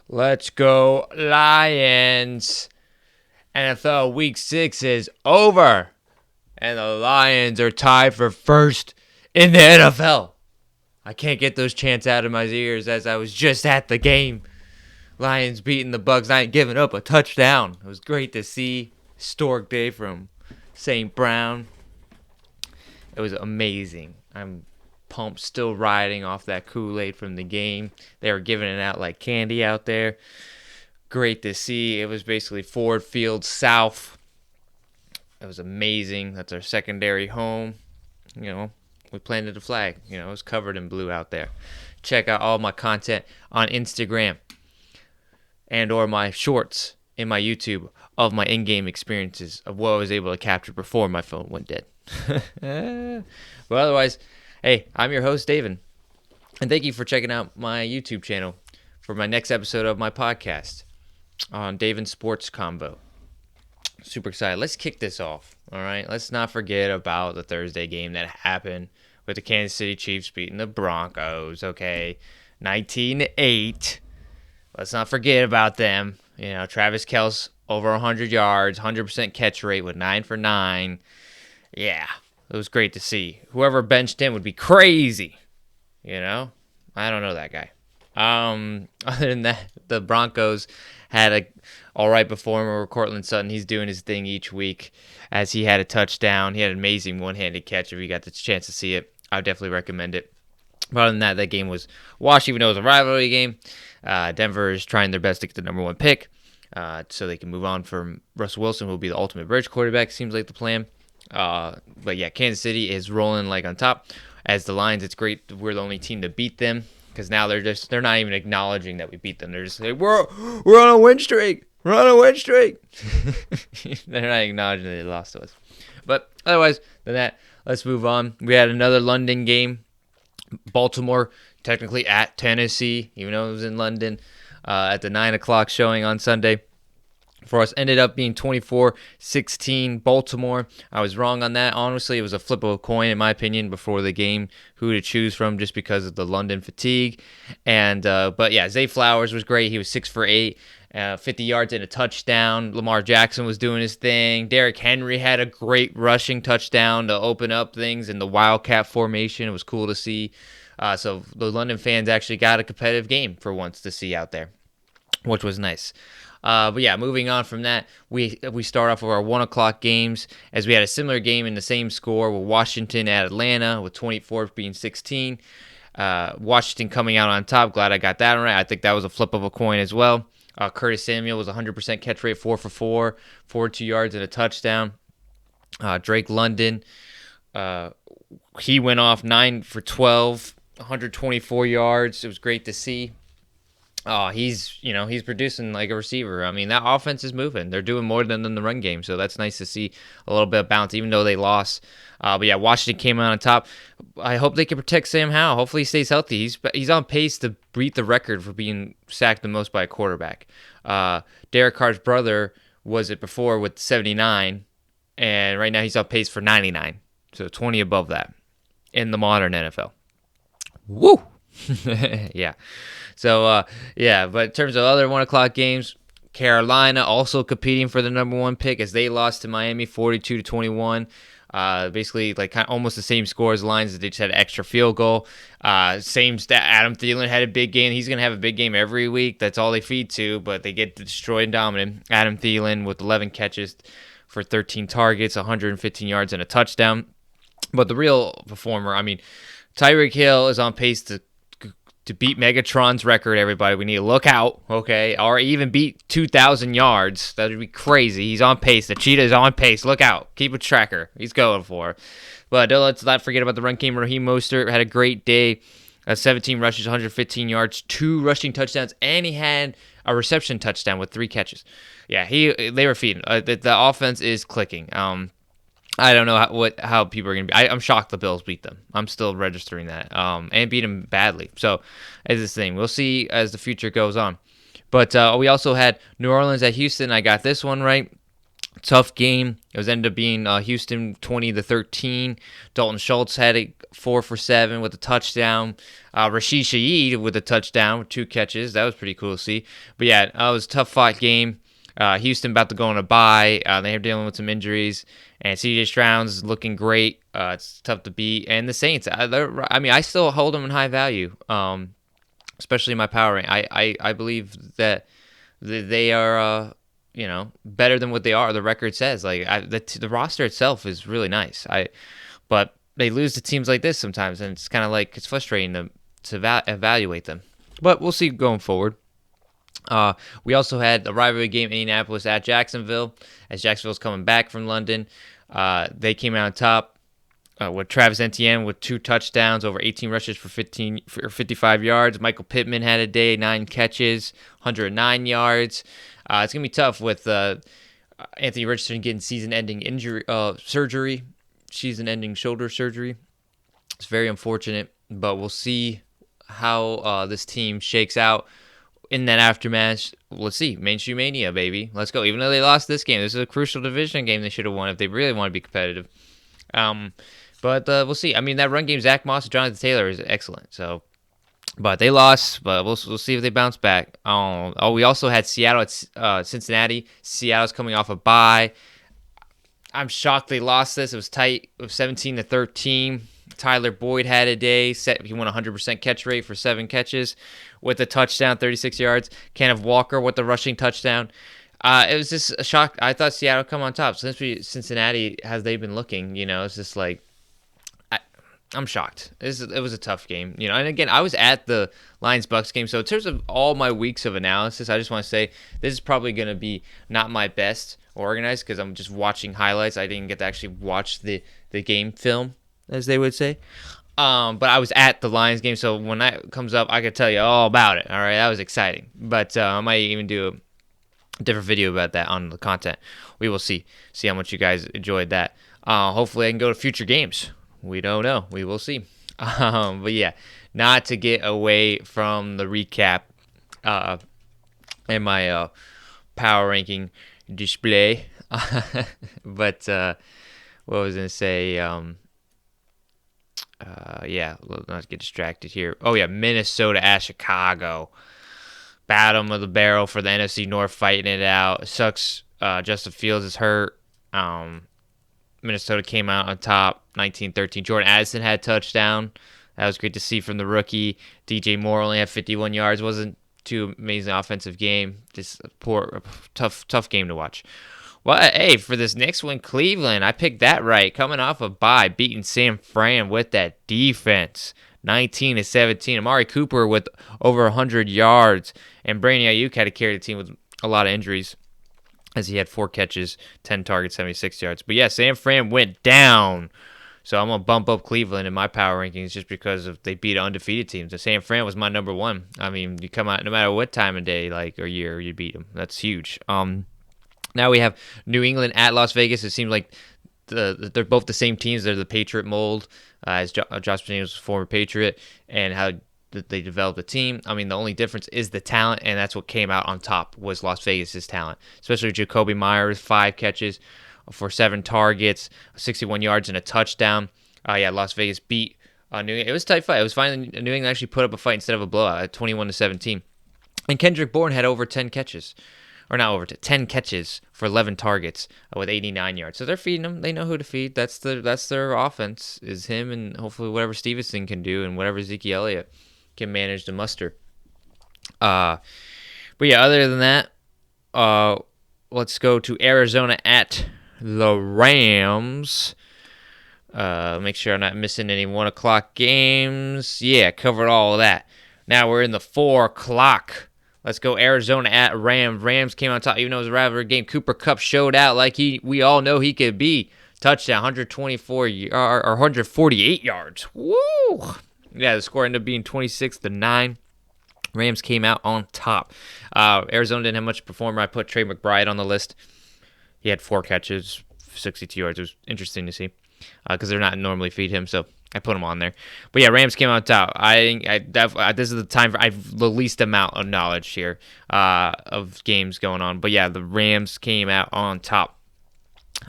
Let's go, Lions. NFL Week 6 is over, and the Lions are tied for first in the NFL. I can't get those chants out of my ears as I was just at the game. Lions beating the Bucs. I ain't giving up a touchdown. It was great to see. Historic day from St. Brown. It was amazing. I'm pumped, still riding off that Kool-Aid from the game. They were giving it out like candy out there. Great to see. It was basically Ford Field South. It was amazing. That's our secondary home. You know, we planted a flag. You know, it was covered in blue out there. Check out all my content on Instagram and or my shorts in my YouTube of my in-game experiences of what I was able to capture before my phone went dead. But otherwise, hey, I'm your host, David. And thank you for checking out my YouTube channel for my next episode of my podcast on David Sports Combo. Super excited. Let's kick this off, all right? Let's not forget about the Thursday game that happened with the Kansas City Chiefs beating the Broncos, okay? 19-8. Let's not forget about them. You know, Travis Kelce over 100 yards, 100% catch rate with 9 for 9. Yeah, it was great to see. Whoever benched him would be crazy. You know? I don't know that guy. Other than that, the Broncos had a all right performer with Cortland Sutton. He's doing his thing each week as he had a touchdown. He had an amazing one-handed catch. If you got the chance to see it, I would definitely recommend it. But other than that, that game was washed, even though it was a rivalry game. Denver is trying their best to get the number one pick so they can move on from Russell Wilson, who will be the ultimate bridge quarterback, seems like the plan. But yeah, Kansas City is rolling like on top. As the Lions, it's great we're the only team to beat them because now they're not even acknowledging that we beat them. They're just like, we're on a win streak. We're on a win streak. They're not acknowledging that they lost to us. But otherwise than that, let's move on. We had another London game. Baltimore technically at Tennessee, even though it was in London, at the 9 o'clock showing on Sunday. For us, ended up being 24-16 Baltimore. I was wrong on that. Honestly, it was a flip of a coin, in my opinion, before the game, who to choose from just because of the London fatigue. But yeah, Zay Flowers was great. He was 6 for 8, 50 yards and a touchdown. Lamar Jackson was doing his thing. Derrick Henry had a great rushing touchdown to open up things in the Wildcat formation. It was cool to see. So the London fans actually got a competitive game for once to see out there, which was nice. But yeah, moving on from that, we start off with our 1 o'clock games as we had a similar game in the same score with Washington at Atlanta with 24 being 16. Washington coming out on top. Glad I got that right. I think that was a flip of a coin as well. Curtis Samuel was 100% catch rate, 4 for 4, 42 yards and a touchdown. Drake London, he went off 9 for 12, 124 yards. It was great to see. He's producing like a receiver. I mean, that offense is moving. They're doing more than in the run game, so that's nice to see a little bit of bounce, even though they lost. But yeah, Washington came out on top. I hope they can protect Sam Howell. Hopefully, he stays healthy. He's on pace to beat the record for being sacked the most by a quarterback. Derek Carr's brother was it before with 79, and right now he's on pace for 99, so 20 above that in the modern NFL. Woo! Yeah. So, but in terms of other 1 o'clock games, Carolina also competing for the number one pick as they lost to Miami 42-21. Basically, like kind of almost the same score as the Lions. They just had an extra field goal. Same stat. Adam Thielen had a big game. He's going to have a big game every week. That's all they feed to, but they get destroyed and dominant. Adam Thielen with 11 catches for 13 targets, 115 yards, and a touchdown. But the real performer, I mean, Tyreek Hill is on pace to beat Megatron's record, everybody. We need to look out, okay? Or even beat 2,000 yards. That would be crazy. He's on pace. The Cheetah is on pace. Look out. Keep a tracker. He's going for it. But let's not forget about the run game. Raheem Mostert had a great day. 17 rushes, 115 yards, 2 rushing touchdowns, and he had a reception touchdown with 3 catches. Yeah, they were feeding. The offense is clicking. I don't know how people are going to be. I'm shocked the Bills beat them. I'm still registering that. And beat them badly. So, it's this thing. We'll see as the future goes on. But we also had New Orleans at Houston. I got this one right. Tough game. It was ended up being Houston 20-13. Dalton Schultz had a 4 for 7 with a touchdown. Rashid Shaheed with a touchdown with 2 catches. That was pretty cool to see. But yeah, it was a tough fought game. Houston about to go on a bye. They're dealing with some injuries, and CJ Stroud's looking great. It's tough to beat. And the Saints, I still hold them in high value, especially in my power rank. I believe that they are. Better than what they are. The record says the roster itself is really nice. But they lose to teams like this sometimes, and it's kind of like it's frustrating to evaluate them. But we'll see going forward. We also had the rivalry game Indianapolis at Jacksonville, as Jacksonville's coming back from London. They came out on top with Travis Etienne with 2 touchdowns, over 18 rushes for 55 yards. Michael Pittman had a day, 9 catches, 109 yards. It's gonna be tough with Anthony Richardson getting season-ending season-ending shoulder surgery. It's very unfortunate, but we'll see how this team shakes out in that aftermath. Let's see, Mainstream Mania, baby, let's go. Even though they lost this game, this is a crucial division game they should have won if they really want to be competitive. But we'll see. I mean, that run game, Zach Moss and Jonathan Taylor is excellent. So. But they lost, but we'll see if they bounce back. We also had Seattle at Cincinnati. Seattle's coming off a bye. I'm shocked they lost this. It was tight. It was 17-13. Tyler Boyd had a day. He won 100% catch rate for 7 catches with a touchdown, 36 yards. Kenneth Walker with the rushing touchdown. It was just a shock. I thought Seattle would come on top. Cincinnati, has they been looking? It's just like, I'm shocked. It was a tough game, And again, I was at the Lions-Bucks game, so in terms of all my weeks of analysis, I just want to say this is probably going to be not my best organized because I'm just watching highlights. I didn't get to actually watch the game film, as they would say. But I was at the Lions game, so when that comes up, I could tell you all about it. All right, that was exciting. But I might even do a different video about that on the content. We will see how much you guys enjoyed that. Hopefully, I can go to future games. We don't know. We will see. But yeah, not to get away from the recap and my power ranking display. But what was I going to say? Yeah, let's not get distracted here. Oh, yeah, Minnesota at Chicago. Bottom of the barrel for the NFC North, fighting it out. It sucks. Justin Fields is hurt. Minnesota came out on top, 19-13. Jordan Addison had a touchdown. That was great to see from the rookie. DJ Moore only had 51 yards. Wasn't too amazing offensive game. Just a tough game to watch. Well, hey, for this next one, Cleveland, I picked that right. Coming off a bye, beating San Fran with that defense. 19-17. Amari Cooper with over 100 yards. And Brandon Ayuk had to carry the team with a lot of injuries, as he had 4 catches, 10 targets, 76 yards. But yeah, San Fran went down. So I'm going to bump up Cleveland in my power rankings just because they beat undefeated teams. And San Fran was my number 1. I mean, you come out no matter what time of day or year you beat them. That's huge. Now we have New England at Las Vegas. It seems like they're both the same teams. They're the Patriot mold, as Josh McDaniels was a former Patriot, and how they developed the team. I mean, the only difference is the talent, and that's what came out on top was Las Vegas' talent, especially Jacoby Myers, 5 catches for 7 targets, 61 yards and a touchdown. Las Vegas beat New England. It was a tight fight. It was fine. New England actually put up a fight instead of a blowout at 21-17. And Kendrick Bourne had over 10 catches. Or not over 10 catches for 11 targets with 89 yards. So they're feeding him. They know who to feed. That's their offense, is him and hopefully whatever Stevenson can do and whatever Ezekiel Elliott can manage to muster. But yeah, other than that, let's go to Arizona at the Rams. Make sure I'm not missing any 1 o'clock games. Yeah, covered all of that. Now we're in the 4 o'clock. Let's go Arizona at Rams. Rams came on top, even though it was a rivalry game. Cooper Kupp showed out like we all know he could be. Touchdown, 148 yards. Woo! Yeah, the score ended up being 26-9. Rams came out on top. Arizona didn't have much to perform. I put Trey McBride on the list. He had 4 catches, 62 yards. It was interesting to see because they're not normally feed him, so I put him on there. But yeah, Rams came out top. This is the time for I've the least amount of knowledge here of games going on. But yeah, the Rams came out on top.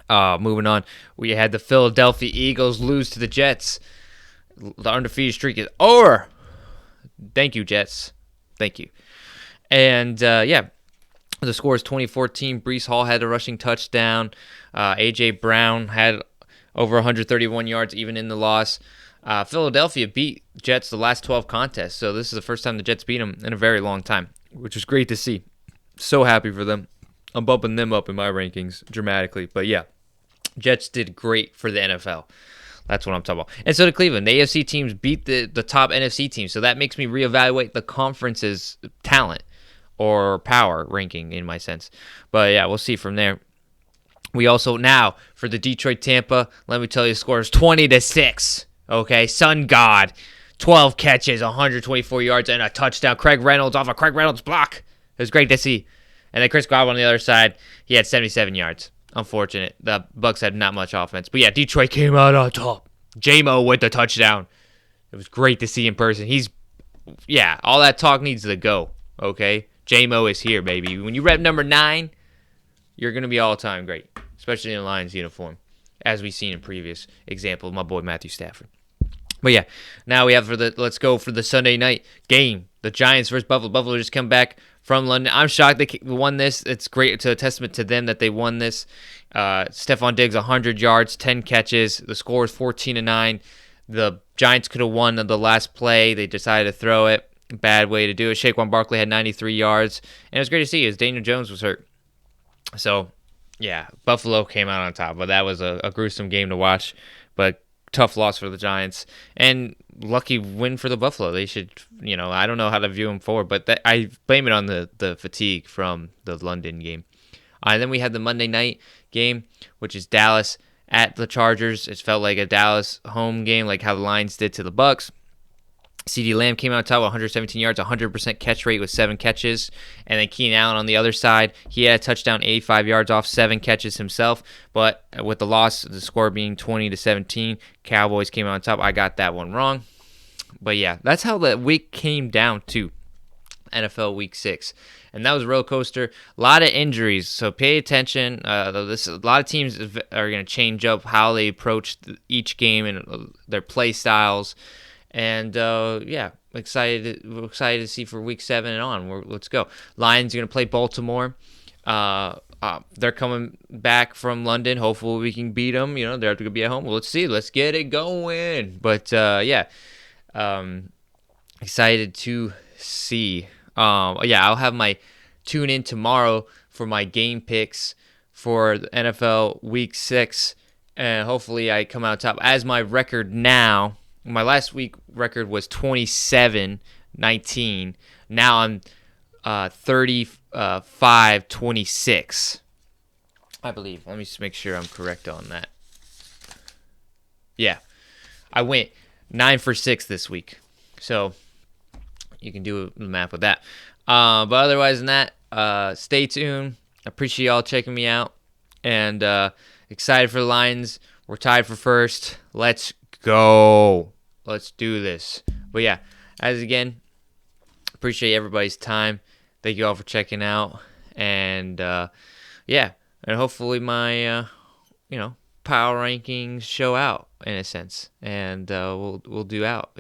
Moving on, we had the Philadelphia Eagles lose to the Jets. The undefeated streak is over. Thank you, Jets. Thank you. And yeah, the score is 2014. Breece Hall had a rushing touchdown. A.J. Brown had over 131 yards even in the loss. Philadelphia beat Jets the last 12 contests, so this is the first time the Jets beat them in a very long time, which was great to see. So happy for them. I'm bumping them up in my rankings dramatically. But yeah, Jets did great for the NFL. That's what I'm talking about. And so did Cleveland. The AFC teams beat the top NFC teams, so that makes me reevaluate the conference's talent or power ranking in my sense. But yeah, we'll see from there. We also now for the Detroit Tampa, let me tell you, the score is 20-6. Okay, Sun God, 12 catches, 124 yards, and a touchdown. Craig Reynolds off a Craig Reynolds block. It was great to see. And then Chris Godwin on the other side, he had 77 yards. Unfortunate. The Bucs had not much offense. But yeah, Detroit came out on top. J-Mo with the touchdown. It was great to see in person. All that talk needs to go, okay? J-Mo is here, baby. When you rep number 9, you're going to be all-time great, especially in a Lions uniform, as we've seen in previous example of my boy Matthew Stafford. But yeah, now we have let's go for the Sunday night game. The Giants versus Buffalo. Buffalo just come back from London. I'm shocked they won this. It's great. It's a testament to them that they won this. Stephon Diggs, 100 yards, 10 catches. The score is 14-9. The Giants could have won the last play. They decided to throw it. Bad way to do it. Saquon Barkley had 93 yards. And it was great to see as Daniel Jones was hurt. So, yeah, Buffalo came out on top. But that was a gruesome game to watch. But tough loss for the Giants, and lucky win for the Buffalo. They should, I don't know how to view them forward, but I blame it on the fatigue from the London game. And then we had the Monday night game, which is Dallas at the Chargers. It felt like a Dallas home game, like how the Lions did to the Bucs. CeeDee Lamb came out top with 117 yards, 100% catch rate with 7 catches. And then Keenan Allen on the other side, he had a touchdown, 85 yards off 7 catches himself. But with the loss, the score being 20-17, Cowboys came out on top. I got that one wrong. But yeah, that's how the week came down to NFL Week 6. And that was a roller coaster. A lot of injuries, so pay attention. A lot of teams are going to change up how they approach each game and their play styles. And excited to see for Week 7 and on. Let's go. Lions are going to play Baltimore. They're coming back from London. Hopefully we can beat them. They're going to be at home. Well, let's see. Let's get it going. But excited to see. I'll have my tune in tomorrow for my game picks for the NFL Week 6, and hopefully I come out top. As my record now. My last week record was 27-19. Now I'm 35-26. I believe. Let me just make sure I'm correct on that. Yeah. I went 9 for 6 this week. So you can do the math with that. But otherwise than that, stay tuned. Appreciate y'all checking me out. And excited for the Lions. We're tied for first. Let's go. Let's do this. But yeah, as again, appreciate everybody's time. Thank you all for checking out. And and hopefully my power rankings show out in a sense. And we'll do out,